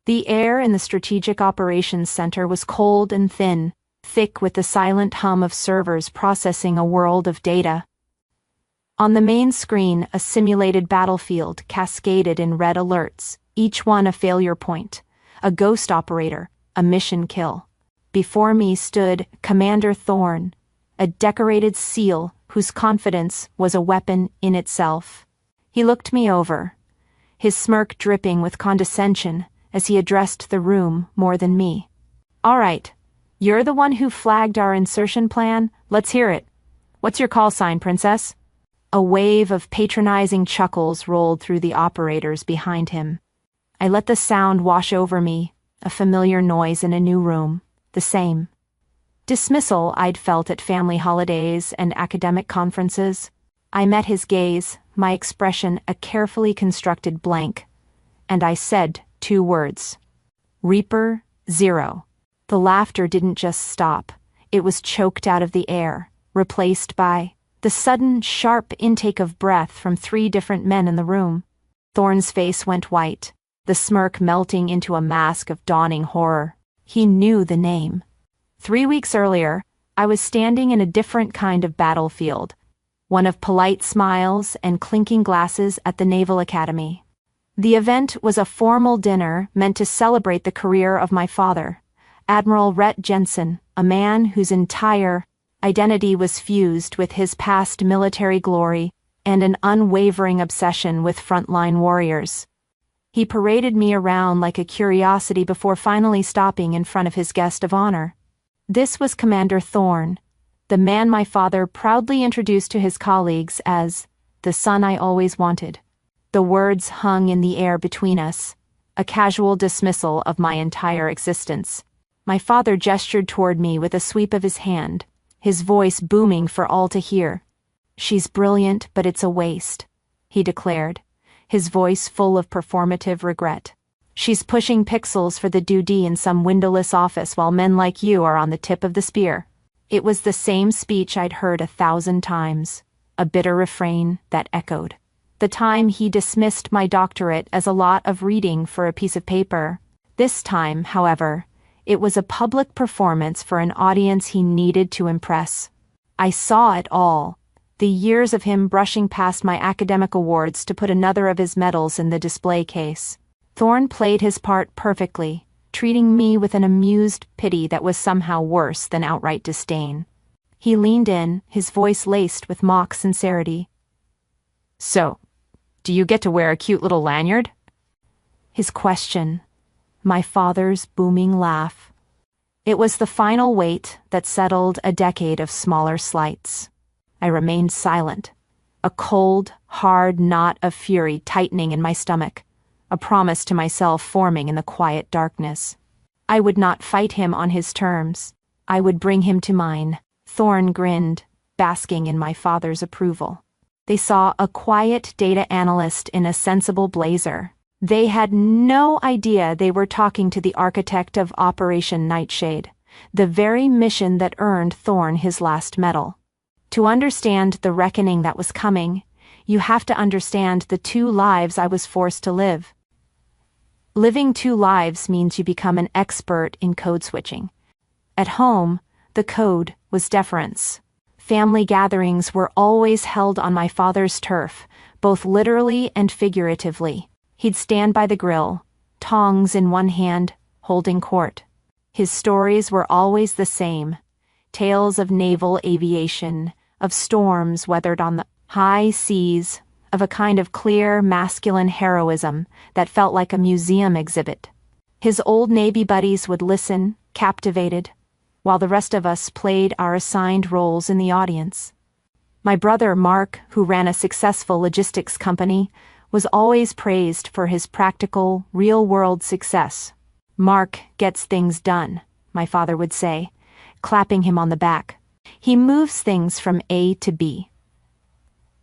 The air in the Strategic Operations Center was cold and thin, thick with the silent hum of servers processing a world of data. On the main screen, a simulated battlefield cascaded in red alerts, each one a failure point, a ghost operator, a mission kill. Before me stood Commander Thorne, a decorated SEAL whose confidence was a weapon in itself. He looked me over, his smirk dripping with condescension as he addressed the room more than me. "All right, you're the one who flagged our insertion plan. Let's hear it. What's your call sign, Princess?" A wave of patronizing chuckles rolled through the operators behind him. I let the sound wash over me, a familiar noise in a new room, the same. Dismissal I'd felt at family holidays and academic conferences. I met his gaze, my expression a carefully constructed blank, and I said 2 words. Reaper 0. The laughter didn't just stop, it was choked out of the air, replaced by the sudden, sharp intake of breath from 3 different men in the room. Thorne's face went white, the smirk melting into a mask of dawning horror. He knew the name. 3 weeks earlier, I was standing in a different kind of battlefield, one of polite smiles and clinking glasses at the Naval Academy. The event was a formal dinner meant to celebrate the career of my father, Admiral Rhett Jensen, a man whose entire identity was fused with his past military glory and an unwavering obsession with frontline warriors. He paraded me around like a curiosity before finally stopping in front of his guest of honor. This was Commander Thorne, the man my father proudly introduced to his colleagues as the son I always wanted. The words hung in the air between us, a casual dismissal of my entire existence. My father gestured toward me with a sweep of his hand, his voice booming for all to hear. "She's brilliant, but it's a waste," he declared, his voice full of performative regret. "She's pushing pixels for the dudie in some windowless office while men like you are on the tip of the spear." It was the same speech I'd heard 1,000 times, a bitter refrain that echoed. The time he dismissed my doctorate as a lot of reading for a piece of paper. This time, however, it was a public performance for an audience he needed to impress. I saw it all, the years of him brushing past my academic awards to put another of his medals in the display case. Thorne played his part perfectly, treating me with an amused pity that was somehow worse than outright disdain. He leaned in, his voice laced with mock sincerity. "So, do you get to wear a cute little lanyard?" His question, my father's booming laugh. It was the final weight that settled a decade of smaller slights. I remained silent, a cold, hard knot of fury tightening in my stomach, a promise to myself forming in the quiet darkness. I would not fight him on his terms. I would bring him to mine. Thorne grinned, basking in my father's approval. They saw a quiet data analyst in a sensible blazer. They had no idea they were talking to the architect of Operation Nightshade, the very mission that earned Thorne his last medal. To understand the reckoning that was coming, you have to understand the 2 lives I was forced to live. Living 2 lives means you become an expert in code switching. At home, the code was deference. Family gatherings were always held on my father's turf, both literally and figuratively. He'd stand by the grill, tongs in one hand, holding court. His stories were always the same, tales of naval aviation, of storms weathered on the high seas, of a kind of clear, masculine heroism that felt like a museum exhibit. His old Navy buddies would listen, captivated, while the rest of us played our assigned roles in the audience. My brother Mark, who ran a successful logistics company, was always praised for his practical, real-world success. "Mark gets things done," my father would say, clapping him on the back. "He moves things from A to B.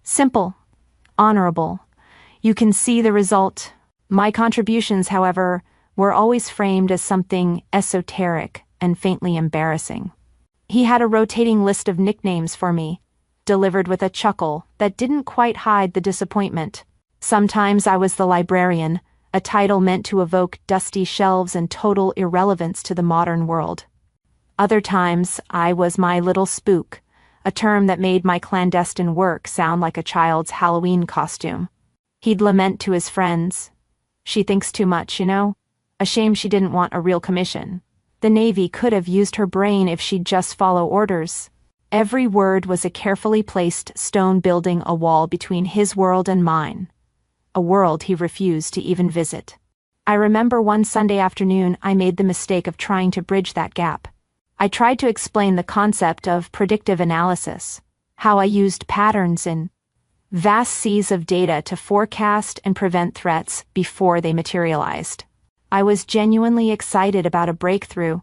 Simple, honorable. You can see the result." My contributions, however, were always framed as something esoteric and faintly embarrassing. He had a rotating list of nicknames for me, delivered with a chuckle that didn't quite hide the disappointment. Sometimes I was the librarian, a title meant to evoke dusty shelves and total irrelevance to the modern world. Other times, I was my little spook, a term that made my clandestine work sound like a child's Halloween costume. He'd lament to his friends, "She thinks too much, you know? A shame she didn't want a real commission. The Navy could have used her brain if she'd just follow orders." Every word was a carefully placed stone building a wall between his world and mine, a world he refused to even visit. I remember one Sunday afternoon I made the mistake of trying to bridge that gap. I tried to explain the concept of predictive analysis, how I used patterns in vast seas of data to forecast and prevent threats before they materialized. I was genuinely excited about a breakthrough,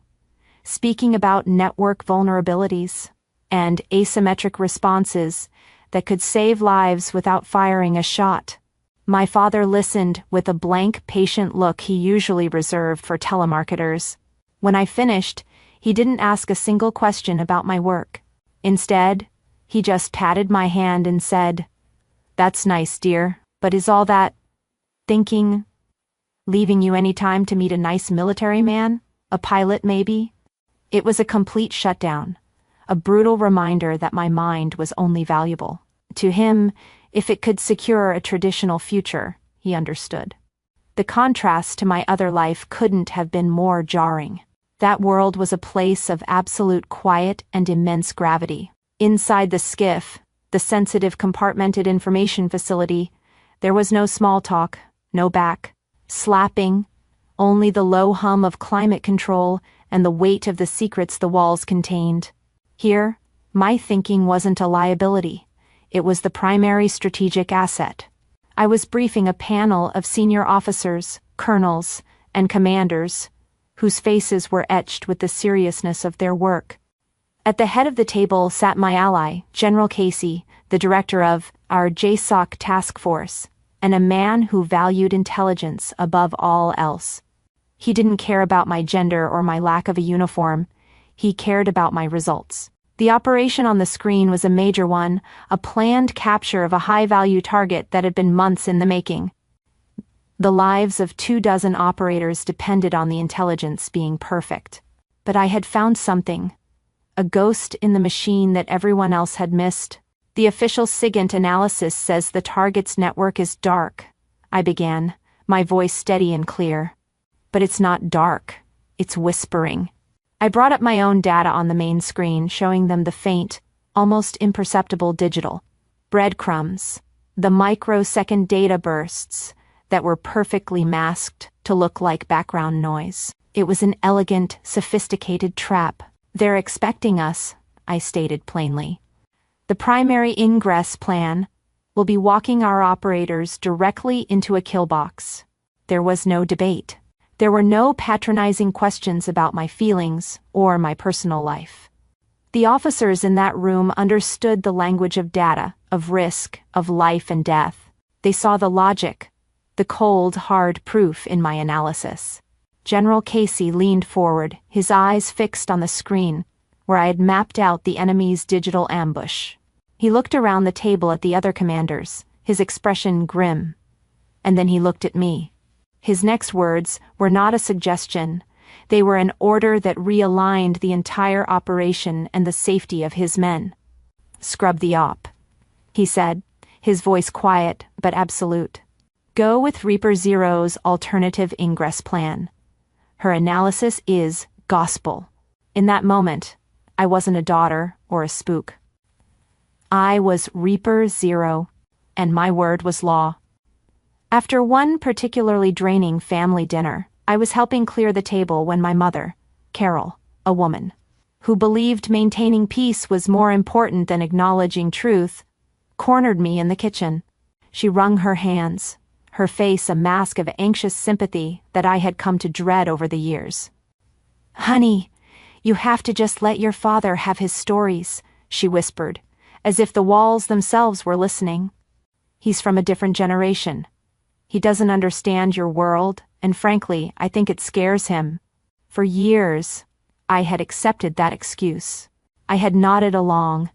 speaking about network vulnerabilities and asymmetric responses that could save lives without firing a shot. My father listened with a blank, patient look he usually reserved for telemarketers. When I finished, he didn't ask a single question about my work. Instead, he just patted my hand and said, "That's nice, dear, but is all that thinking leaving you any time to meet a nice military man? A pilot, maybe?" It was a complete shutdown, a brutal reminder that my mind was only valuable to him if it could secure a traditional future. He understood. The contrast to my other life couldn't have been more jarring. That world was a place of absolute quiet and immense gravity. Inside the skiff, the sensitive compartmented information facility, there was no small talk, no slapping, only the low hum of climate control and the weight of the secrets the walls contained. Here, my thinking wasn't a liability. It was the primary strategic asset. I was briefing a panel of senior officers, colonels, and commanders, whose faces were etched with the seriousness of their work. At the head of the table sat my ally, General Casey, the director of our JSOC task force, and a man who valued intelligence above all else. He didn't care about my gender or my lack of a uniform. He cared about my results. The operation on the screen was a major one, a planned capture of a high-value target that had been months in the making. The lives of 24 operators depended on the intelligence being perfect. But I had found something, a ghost in the machine that everyone else had missed. "The official SIGINT analysis says the target's network is dark," I began, my voice steady and clear. "But it's not dark, it's whispering." I brought up my own data on the main screen, showing them the faint, almost imperceptible digital breadcrumbs, the microsecond data bursts that were perfectly masked to look like background noise. It was an elegant, sophisticated trap. "They're expecting us," I stated plainly. "The primary ingress plan will be walking our operators directly into a kill box." There was no debate. There were no patronizing questions about my feelings or my personal life. The officers in that room understood the language of data, of risk, of life and death. They saw the logic, the cold, hard proof in my analysis. General Casey leaned forward, his eyes fixed on the screen, where I had mapped out the enemy's digital ambush. He looked around the table at the other commanders, his expression grim. And then he looked at me. His next words were not a suggestion. They were an order that realigned the entire operation and the safety of his men. "Scrub the op," he said, his voice quiet but absolute. "Go with Reaper Zero's alternative ingress plan. Her analysis is gospel." In that moment, I wasn't a daughter or a spook. I was Reaper Zero, and my word was law. After one particularly draining family dinner, I was helping clear the table when my mother, Carol, a woman, who believed maintaining peace was more important than acknowledging truth, cornered me in the kitchen. She wrung her hands, her face a mask of anxious sympathy that I had come to dread over the years. "Honey, you have to just let your father have his stories," she whispered, as if the walls themselves were listening. "He's from a different generation. He doesn't understand your world, and frankly, I think it scares him." For years, I had accepted that excuse. I had nodded along,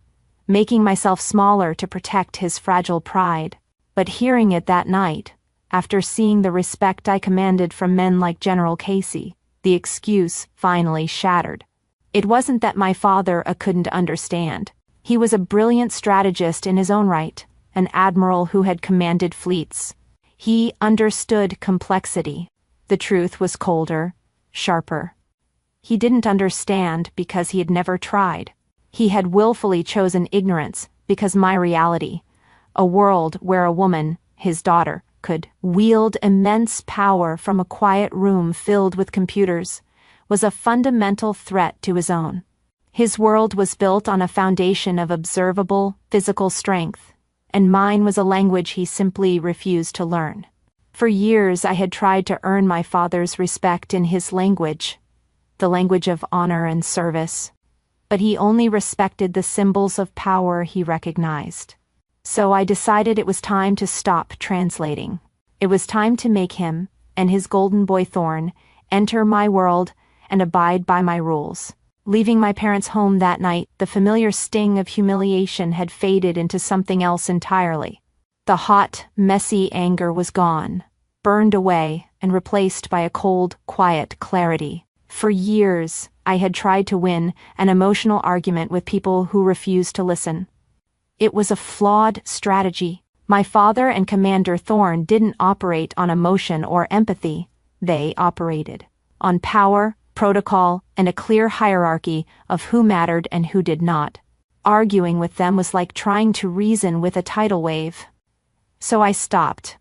making myself smaller to protect his fragile pride. But hearing it that night, After seeing the respect I commanded from men like General Casey, the excuse finally shattered. It wasn't that my father couldn't understand. He was a brilliant strategist in his own right, an admiral who had commanded fleets. He understood complexity. The truth was colder, sharper. He didn't understand because he had never tried. He had willfully chosen ignorance because my reality, a world where a woman, his daughter, could wield immense power from a quiet room filled with computers, was a fundamental threat to his own. His world was built on a foundation of observable, physical strength, and mine was a language he simply refused to learn. For years I had tried to earn my father's respect in his language, the language of honor and service, but he only respected the symbols of power he recognized. So I decided it was time to stop translating. It was time to make him, and his golden boy Thorn, enter my world and abide by my rules. Leaving my parents' home that night, the familiar sting of humiliation had faded into something else entirely. The hot, messy anger was gone, burned away, and replaced by a cold, quiet clarity. For years, I had tried to win an emotional argument with people who refused to listen. It was a flawed strategy. My father and Commander Thorn didn't operate on emotion or empathy. They operated on power, protocol, and a clear hierarchy of who mattered and who did not. Arguing with them was like trying to reason with a tidal wave. So I stopped.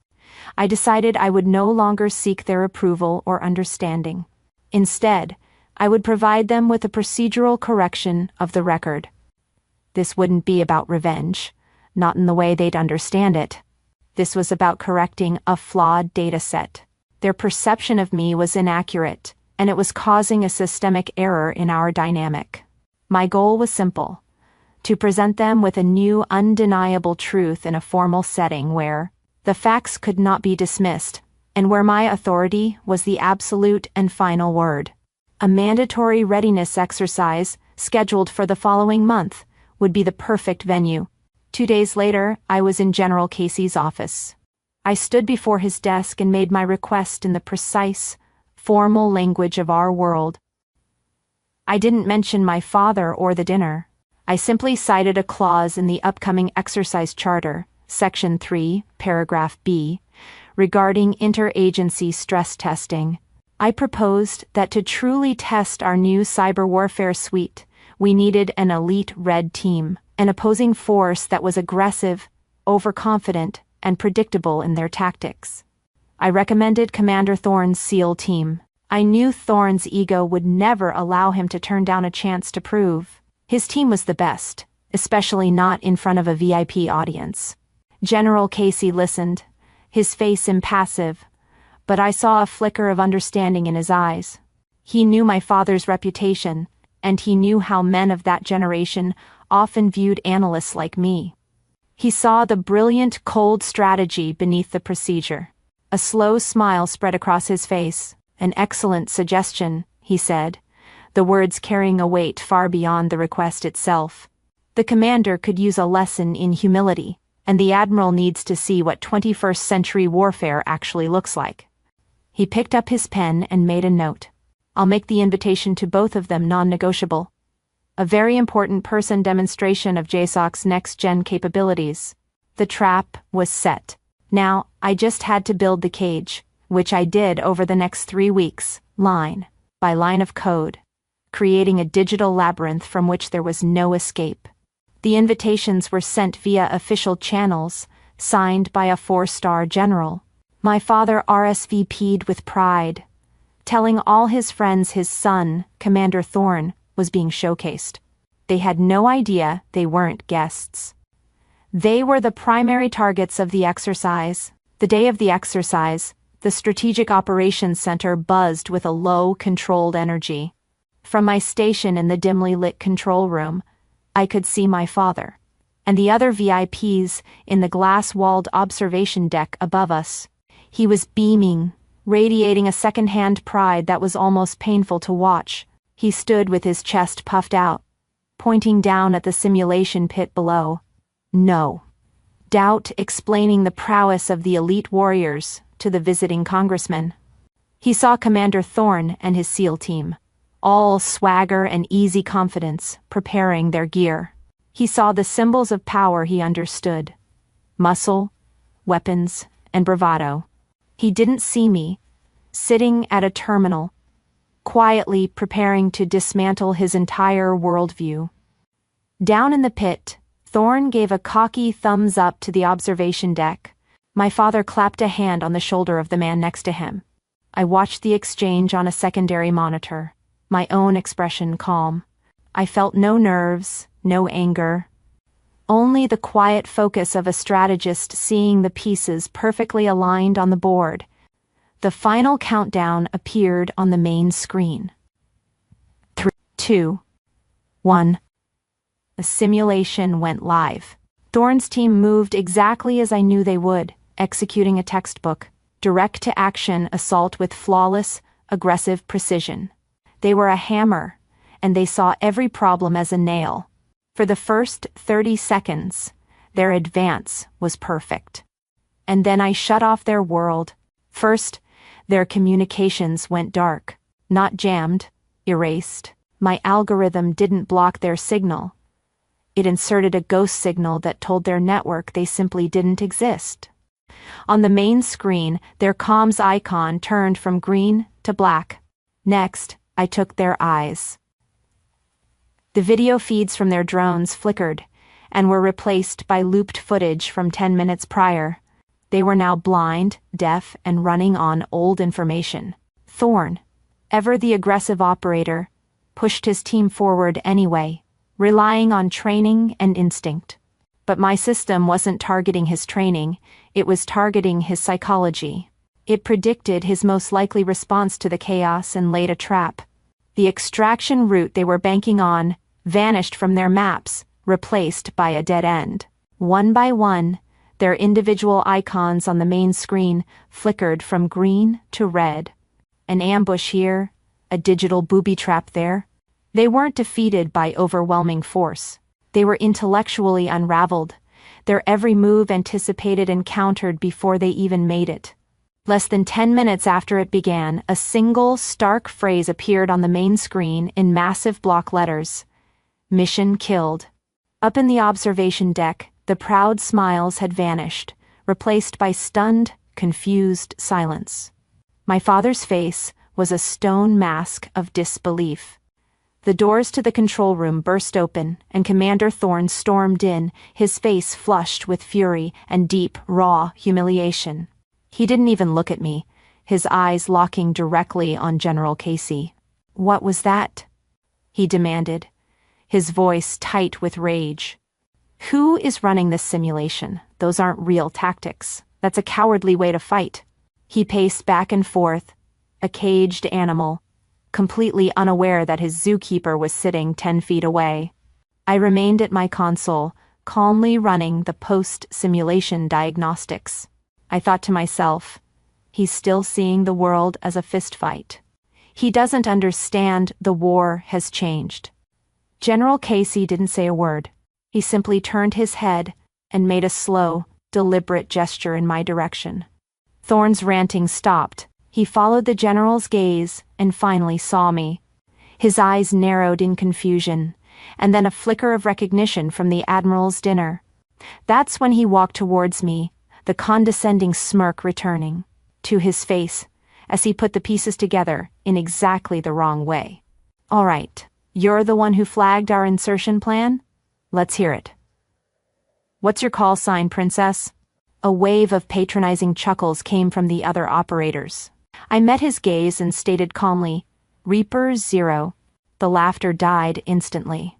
I decided I would no longer seek their approval or understanding. Instead, I would provide them with a procedural correction of the record. This wouldn't be about revenge, not in the way they'd understand it. This was about correcting a flawed data set. Their perception of me was inaccurate, and it was causing a systemic error in our dynamic. My goal was simple: to present them with a new, undeniable truth in a formal setting where the facts could not be dismissed, and where my authority was the absolute and final word. A mandatory readiness exercise, scheduled for the following month, would be the perfect venue. 2 days later, I was in General Casey's office. I stood before his desk and made my request in the precise, formal language of our world. I didn't mention my father or the dinner. I simply cited a clause in the upcoming exercise charter, Section 3, Paragraph B, regarding interagency stress testing. I proposed that to truly test our new cyber warfare suite, we needed an elite red team, an opposing force that was aggressive, overconfident, and predictable in their tactics. I recommended Commander Thorn's SEAL team. I knew Thorn's ego would never allow him to turn down a chance to prove his team was the best, especially not in front of a VIP audience. General Casey listened, his face impassive, but I saw a flicker of understanding in his eyes. He knew my father's reputation, and he knew how men of that generation often viewed analysts like me. He saw the brilliant, cold strategy beneath the procedure. A slow smile spread across his face. "An excellent suggestion," he said, the words carrying a weight far beyond the request itself. "The commander could use a lesson in humility, and the admiral needs to see what 21st century warfare actually looks like." He picked up his pen and made a note. "I'll make the invitation to both of them non-negotiable. A very important person demonstration of JSOC's next-gen capabilities." The trap was set. Now, I just had to build the cage, which I did over the next 3 weeks, line by line of code, creating a digital labyrinth from which there was no escape. The invitations were sent via official channels, signed by a 4-star general. My father RSVP'd with pride, telling all his friends his son, Commander Thorn, was being showcased. They had no idea they weren't guests. They were the primary targets of the exercise. The day of the exercise, the Strategic Operations Center buzzed with a low, controlled energy. From my station in the dimly lit control room, I could see my father, and the other VIPs in the glass-walled observation deck above us. He was beaming, radiating a second-hand pride that was almost painful to watch. He stood with his chest puffed out, pointing down at the simulation pit below. No doubt explaining the prowess of the elite warriors, to the visiting congressman. He saw Commander Thorne and his SEAL team, all swagger and easy confidence, preparing their gear. He saw the symbols of power he understood: muscle, weapons, and bravado. He didn't see me, sitting at a terminal, quietly preparing to dismantle his entire worldview. Down in the pit, Thorne gave a cocky thumbs up to the observation deck. My father clapped a hand on the shoulder of the man next to him. I watched the exchange on a secondary monitor, my own expression calm. I felt no nerves, no anger. Only the quiet focus of a strategist seeing the pieces perfectly aligned on the board. The final countdown appeared on the main screen. 3, 2, 1. The simulation went live. Thorne's team moved exactly as I knew they would, executing a textbook, direct-to-action assault with flawless, aggressive precision. They were a hammer, and they saw every problem as a nail. For the first 30 seconds, their advance was perfect. And then I shut off their world. First, their communications went dark, not jammed, erased. My algorithm didn't block their signal. It inserted a ghost signal that told their network they simply didn't exist. On the main screen, their comms icon turned from green to black. Next, I took their eyes. The video feeds from their drones flickered and were replaced by looped footage from 10 minutes prior. They were now blind, deaf, and running on old information. Thorne, ever the aggressive operator, pushed his team forward anyway, relying on training and instinct. But my system wasn't targeting his training, it was targeting his psychology. It predicted his most likely response to the chaos and laid a trap. The extraction route they were banking on vanished from their maps, replaced by a dead end. One by one, their individual icons on the main screen flickered from green to red. An ambush here, a digital booby trap there. They weren't defeated by overwhelming force. They were intellectually unraveled, their every move anticipated and countered before they even made it. Less than 10 minutes after it began, a single, stark phrase appeared on the main screen in massive block letters. Mission killed. Up in the observation deck, the proud smiles had vanished, replaced by stunned, confused silence. My father's face was a stone mask of disbelief. The doors to the control room burst open, and Commander Thorne stormed in, his face flushed with fury and deep, raw humiliation. He didn't even look at me, his eyes locking directly on General Casey. "What was that?" he demanded, his voice tight with rage. "Who is running this simulation? Those aren't real tactics. That's a cowardly way to fight." He paced back and forth, a caged animal, completely unaware that his zookeeper was sitting 10 feet away. I remained at my console, calmly running the post-simulation diagnostics. I thought to myself, he's still seeing the world as a fistfight. He doesn't understand the war has changed. General Casey didn't say a word. He simply turned his head and made a slow, deliberate gesture in my direction. Thorne's ranting stopped. He followed the general's gaze and finally saw me. His eyes narrowed in confusion, and then a flicker of recognition from the admiral's dinner. That's when he walked towards me, the condescending smirk returning to his face as he put the pieces together in exactly the wrong way. "All right, you're the one who flagged our insertion plan? Let's hear it. What's your call sign, princess?" A wave of patronizing chuckles came from the other operators. I met his gaze and stated calmly, "Reaper 0. The laughter died instantly.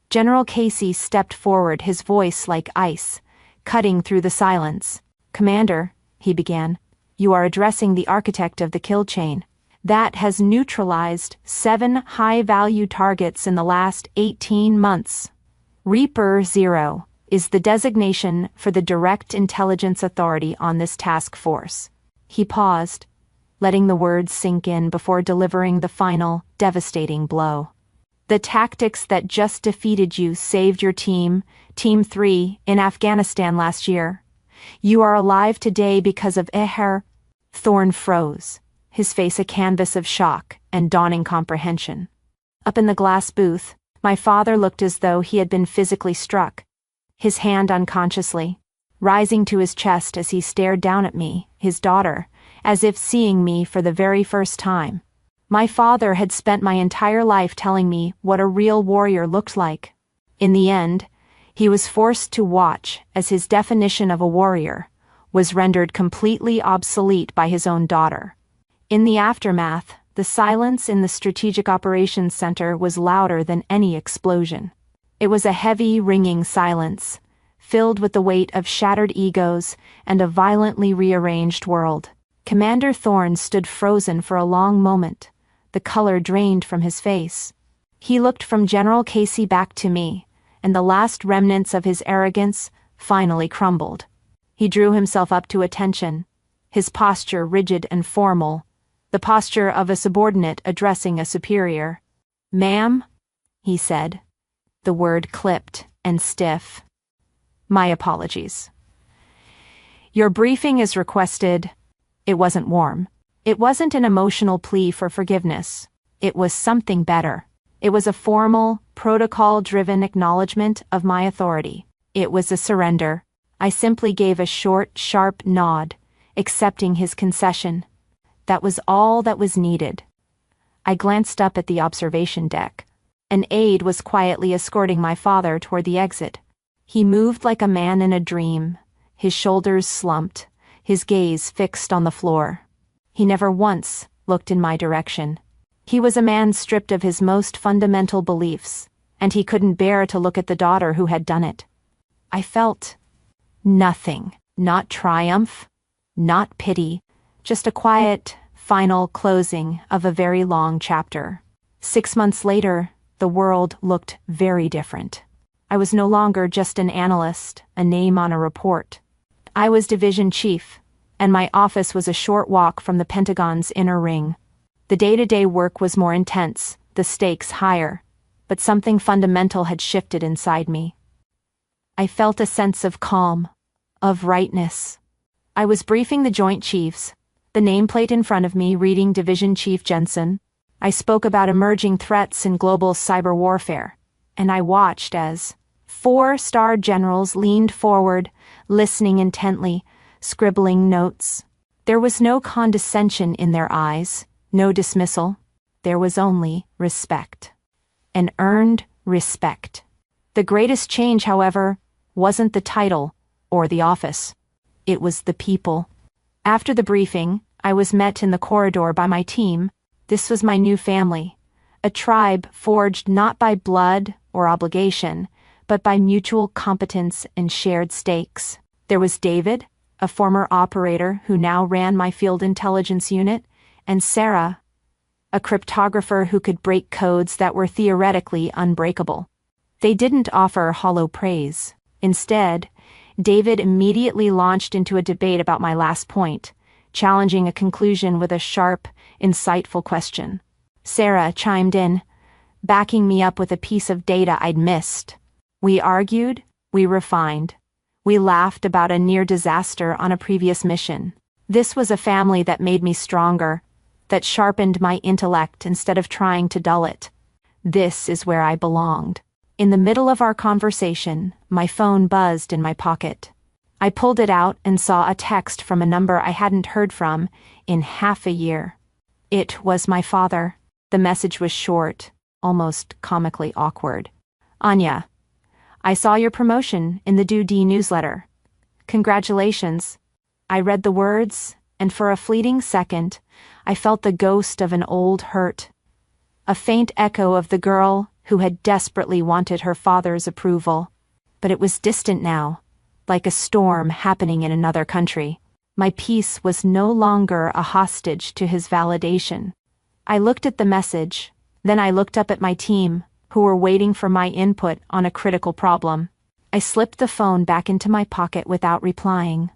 General Casey stepped forward, his voice like ice, cutting through the silence. "Commander," he began, "you are addressing the architect of the kill chain. That has neutralized 7 high-value targets in the last 18 months. Reaper 0 is the designation for the direct intelligence authority on this task force." He paused, letting the words sink in before delivering the final, devastating blow. "The tactics that just defeated you saved your team, Team 3, in Afghanistan last year. You are alive today because of Thorne froze, his face a canvas of shock and dawning comprehension. Up in the glass booth, my father looked as though he had been physically struck, his hand unconsciously rising to his chest as he stared down at me, his daughter, as if seeing me for the very first time. My father had spent my entire life telling me what a real warrior looked like. In the end, he was forced to watch as his definition of a warrior was rendered completely obsolete by his own daughter. In the aftermath, the silence in the Strategic Operations Center was louder than any explosion. It was a heavy, ringing silence, filled with the weight of shattered egos and a violently rearranged world. Commander Thorne stood frozen for a long moment, the color drained from his face. He looked from General Casey back to me, and the last remnants of his arrogance finally crumbled. He drew himself up to attention, his posture rigid and formal, the posture of a subordinate addressing a superior. "Ma'am," he said, the word clipped and stiff. "My apologies. Your briefing is requested." It wasn't warm. It wasn't an emotional plea for forgiveness. It was something better. It was a formal, protocol-driven acknowledgement of my authority. It was a surrender. I simply gave a short, sharp nod, accepting his concession. That was all that was needed. I glanced up at the observation deck. An aide was quietly escorting my father toward the exit. He moved like a man in a dream, his shoulders slumped, his gaze fixed on the floor. He never once looked in my direction. He was a man stripped of his most fundamental beliefs, and he couldn't bear to look at the daughter who had done it. I felt nothing, not triumph, not pity, just a quiet, final closing of a very long chapter. 6 months later, the world looked very different. I was no longer just an analyst, a name on a report. I was division chief, and my office was a short walk from the Pentagon's inner ring. The day-to-day work was more intense, the stakes higher, but something fundamental had shifted inside me. I felt a sense of calm, of rightness. I was briefing the Joint Chiefs, the nameplate in front of me reading Division Chief Jensen. I spoke about emerging threats in global cyber warfare, and I watched as 4-star generals leaned forward, listening intently, scribbling notes. There was no condescension in their eyes, no dismissal. There was only respect. An earned respect. The greatest change, however, wasn't the title or the office. It was the people. After the briefing, I was met in the corridor by my team. This was my new family, a tribe forged not by blood or obligation, but by mutual competence and shared stakes. There was David, a former operator who now ran my field intelligence unit, and Sarah, a cryptographer who could break codes that were theoretically unbreakable. They didn't offer hollow praise. Instead, David immediately launched into a debate about my last point, challenging a conclusion with a sharp, insightful question. Sarah chimed in, backing me up with a piece of data I'd missed. We argued, we refined. We laughed about a near disaster on a previous mission. This was a family that made me stronger, that sharpened my intellect instead of trying to dull it. This is where I belonged. In the middle of our conversation, my phone buzzed in my pocket. I pulled it out and saw a text from a number I hadn't heard from in half a year. It was my father. The message was short, almost comically awkward. Anya, I saw your promotion in the Do D newsletter. Congratulations. I read the words, and for a fleeting second, I felt the ghost of an old hurt. A faint echo of the girl who had desperately wanted her father's approval. But it was distant now, like a storm happening in another country. My peace was no longer a hostage to his validation. I looked at the message, then I looked up at my team, who were waiting for my input on a critical problem. I slipped the phone back into my pocket without replying.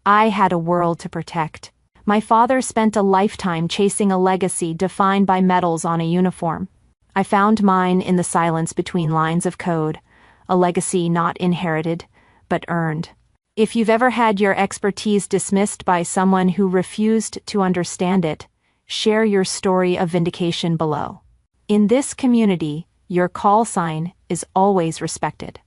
I had a world to protect. My father spent a lifetime chasing a legacy defined by medals on a uniform. I found mine in the silence between lines of code, a legacy not inherited, but earned. If you've ever had your expertise dismissed by someone who refused to understand it, share your story of vindication below. In this community, your call sign is always respected.